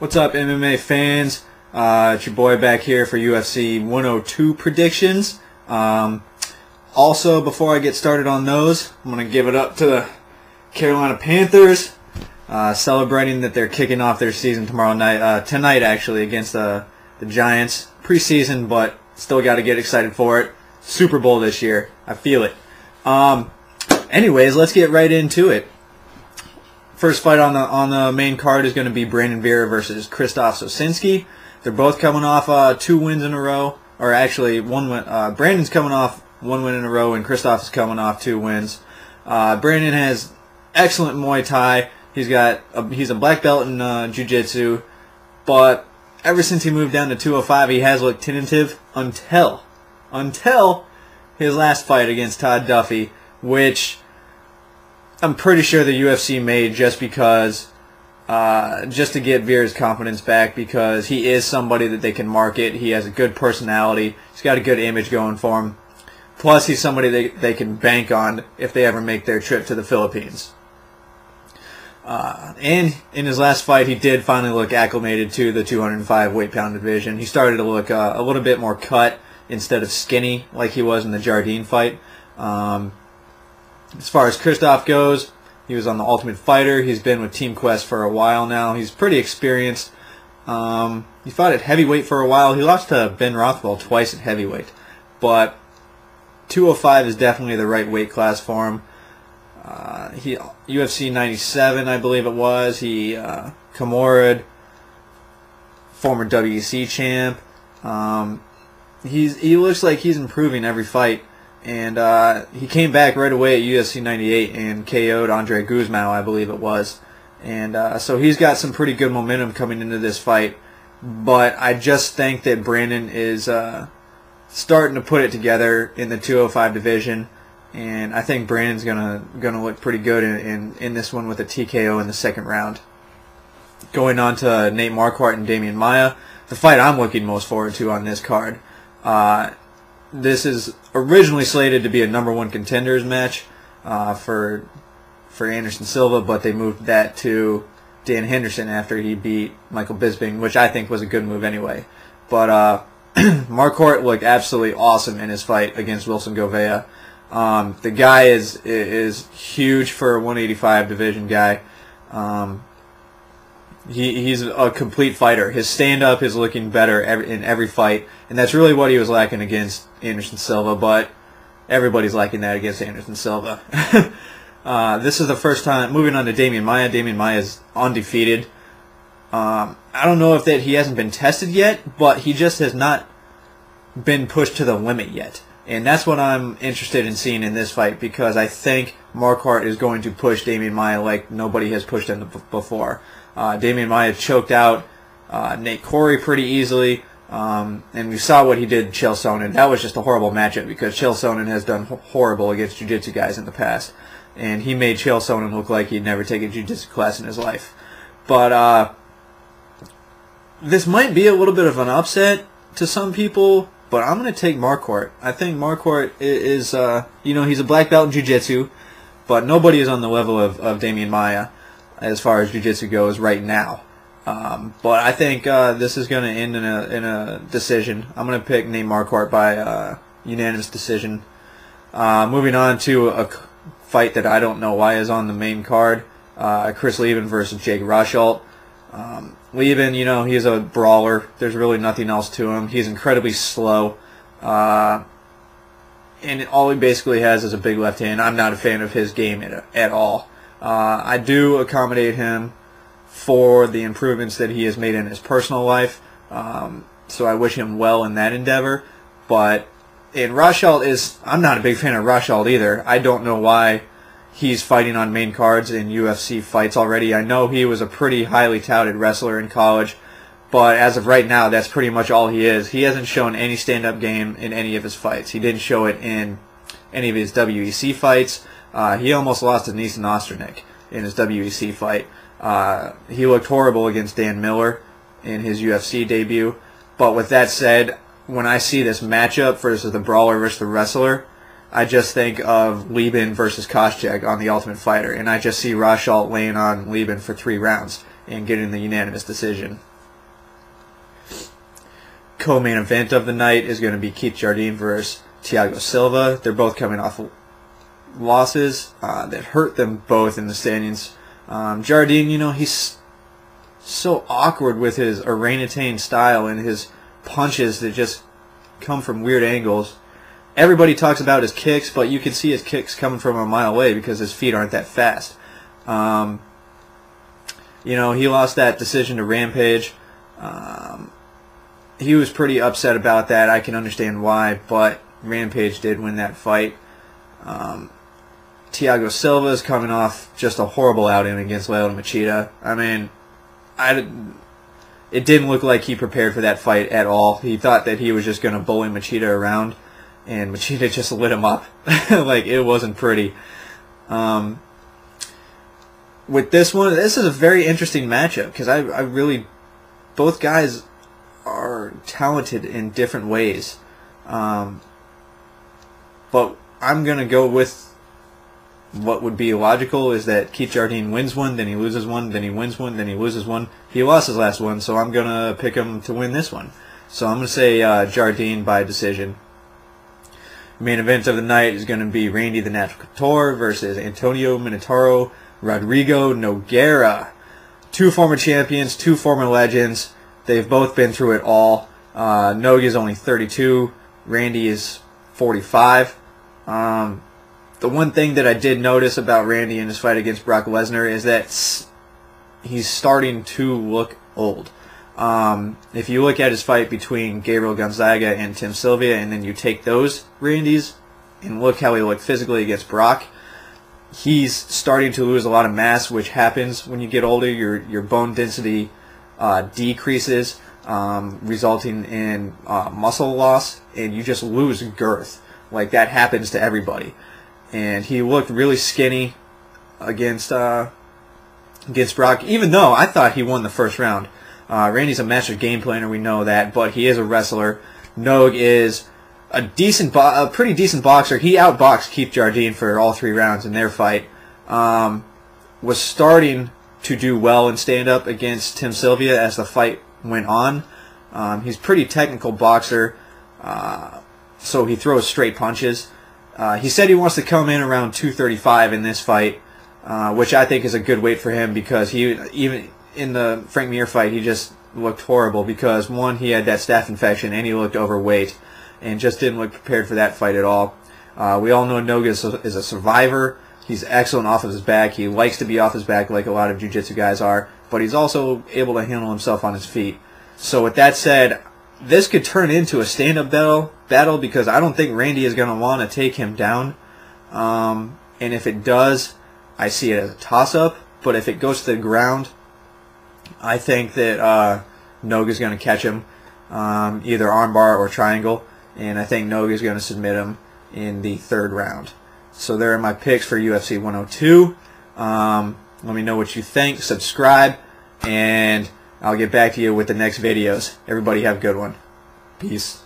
What's up, MMA fans? It's your boy back here for UFC 102 predictions. Also, before I get started on those, I'm going to give it up to the Carolina Panthers, celebrating that they're kicking off their season tonight actually, against the Giants. Preseason, but still got to get excited for it. Super Bowl this year. I feel it. Anyways, let's get right into it. First fight on the main card is going to be Brandon Vera versus Krzysztof Sosinski. They're both coming off 2 wins in a row, or actually one win. Brandon's coming off 1 win in a row, and Krzysztof is coming off 2 wins. Brandon has excellent Muay Thai. He's a black belt in Jiu-Jitsu, but ever since he moved down to 205, he has looked tentative until his last fight against Todd Duffy, which I'm pretty sure the UFC made just to get Vera's confidence back, because he is somebody that they can market. He has a good personality. He's got a good image going for him. Plus, he's somebody they can bank on if they ever make their trip to the Philippines. And in his last fight, he did finally look acclimated to the 205 weight-pound division. He started to look a little bit more cut instead of skinny like he was in the Jardine fight. As far as Krzysztof goes, he was on the Ultimate Fighter. He's been with Team Quest for a while now. He's pretty experienced. He fought at heavyweight for a while. He lost to Ben Rothwell twice at heavyweight. But 205 is definitely the right weight class for him. UFC 97, I believe it was. He Kimura, former WEC champ. He looks like he's improving every fight. And he came back right away at UFC 98 and KO'd Andre Guzmão, I believe it was. And so he's got some pretty good momentum coming into this fight. But I just think that Brandon is starting to put it together in the 205 division. And I think Brandon's gonna look pretty good in this one with a TKO in the second round. Going on to Nate Marquardt and Demian Maia, the fight I'm looking most forward to on this card. This is originally slated to be a #1 contenders match for Anderson Silva, but they moved that to Dan Henderson after he beat Michael Bisping, which I think was a good move anyway. But Marquardt looked absolutely awesome in his fight against Wilson Govea. The guy is huge for a 185 division guy. He's a complete fighter. His stand-up is looking better in every fight, and that's really what he was lacking against Anderson Silva, but everybody's lacking that against Anderson Silva. This is the first time. Moving on to Demian Maia. Demian Maia is undefeated. I don't know if that he hasn't been tested yet, but he just has not been pushed to the limit yet. And that's what I'm interested in seeing in this fight, because I think Marquardt is going to push Demian Maia like nobody has pushed him before. Demian Maia choked out Nate Corey pretty easily, and we saw what he did to Chael Sonnen. That was just a horrible matchup, because Chael Sonnen has done horrible against jiu-jitsu guys in the past, and he made Chael Sonnen look like he'd never taken a jiu-jitsu class in his life. But this might be a little bit of an upset to some people, but I'm going to take Marquardt. I think Marquardt is, he's a black belt in jiu-jitsu, but nobody is on the level of Demian Maia as far as jiu-jitsu goes right now. But I think this is going to end in a decision. I'm going to pick Nate Marquardt by unanimous decision. Moving on to a fight that I don't know why is on the main card. Chris Leben versus Jake Rosholt. Leben, he's a brawler. There's really nothing else to him. He's incredibly slow. And all he basically has is a big left hand. I'm not a fan of his game at all. I do accommodate him for the improvements that he has made in his personal life. So I wish him well in that endeavor. But Rosholt I'm not a big fan of Rosholt either. I don't know why he's fighting on main cards in UFC fights already. I know he was a pretty highly touted wrestler in college, but as of right now, that's pretty much all he is. He hasn't shown any stand-up game in any of his fights. He didn't show it in any of his WEC fights. He almost lost to Neeson Osternick in his WEC fight. He looked horrible against Dan Miller in his UFC debut. But with that said, when I see this matchup versus the brawler versus the wrestler, I just think of Leben versus Koscheck on The Ultimate Fighter, and I just see Rosholt laying on Leben for 3 rounds. and getting the unanimous decision. Co-main event of the night is going to be Keith Jardine versus Thiago Silva. They're both coming off losses that hurt them both in the standings. Jardine, you know, he's so awkward with his orangutan style and his punches that just come from weird angles. Everybody talks about his kicks, but you can see his kicks coming from a mile away because his feet aren't that fast. You know, he lost that decision to Rampage. He was pretty upset about that. I can understand why, but Rampage did win that fight. Thiago Silva is coming off just a horrible outing against Lyoto Machida. I mean, it didn't look like he prepared for that fight at all. He thought that he was just going to bully Machida around, and Machida just lit him up. Like, it wasn't pretty. With this one, this is a very interesting matchup because I really, both guys are talented in different ways. But I'm going to go with what would be logical is that Keith Jardine wins one, then he loses one, then he wins one, then he loses one. He lost his last one, so I'm going to pick him to win this one. So I'm going to say Jardine by decision. Main event of the night is going to be Randy the Natural Couture versus Antonio Minotauro Rodrigo Nogueira. Two former champions, two former legends. They've both been through it all. Nogue is only 32. Randy is 45. The one thing that I did notice about Randy in his fight against Brock Lesnar is that he's starting to look old. If you look at his fight between Gabriel Gonzaga and Tim Sylvia, and then you take those Randys and look how he looked physically against Brock, he's starting to lose a lot of mass, which happens when you get older. Your bone density decreases, resulting in muscle loss, and you just lose girth. Like, that happens to everybody. And he looked really skinny against Brock, even though I thought he won the first round. Randy's a master game planner, we know that, but he is a wrestler. Nogue is a pretty decent boxer. He outboxed Keith Jardine for all 3 rounds in their fight. Was starting to do well in stand-up against Tim Sylvia as the fight went on. He's a pretty technical boxer, so he throws straight punches. He said he wants to come in around 235 in this fight, which I think is a good weight for him because even in the Frank Mir fight, he just looked horrible because, one, he had that staph infection and he looked overweight and just didn't look prepared for that fight at all. We all know Nogue is a survivor. He's excellent off of his back. He likes to be off his back like a lot of jiu-jitsu guys are, but he's also able to handle himself on his feet. So with that said, this could turn into a stand-up battle because I don't think Randy is going to want to take him down. And if it does, I see it as a toss-up. But if it goes to the ground, I think that Nogue is going to catch him, either armbar or triangle. And I think Nogue is going to submit him in the 3rd round. So there are my picks for UFC 102. Let me know what you think. Subscribe, and I'll get back to you with the next videos. Everybody have a good one. Peace.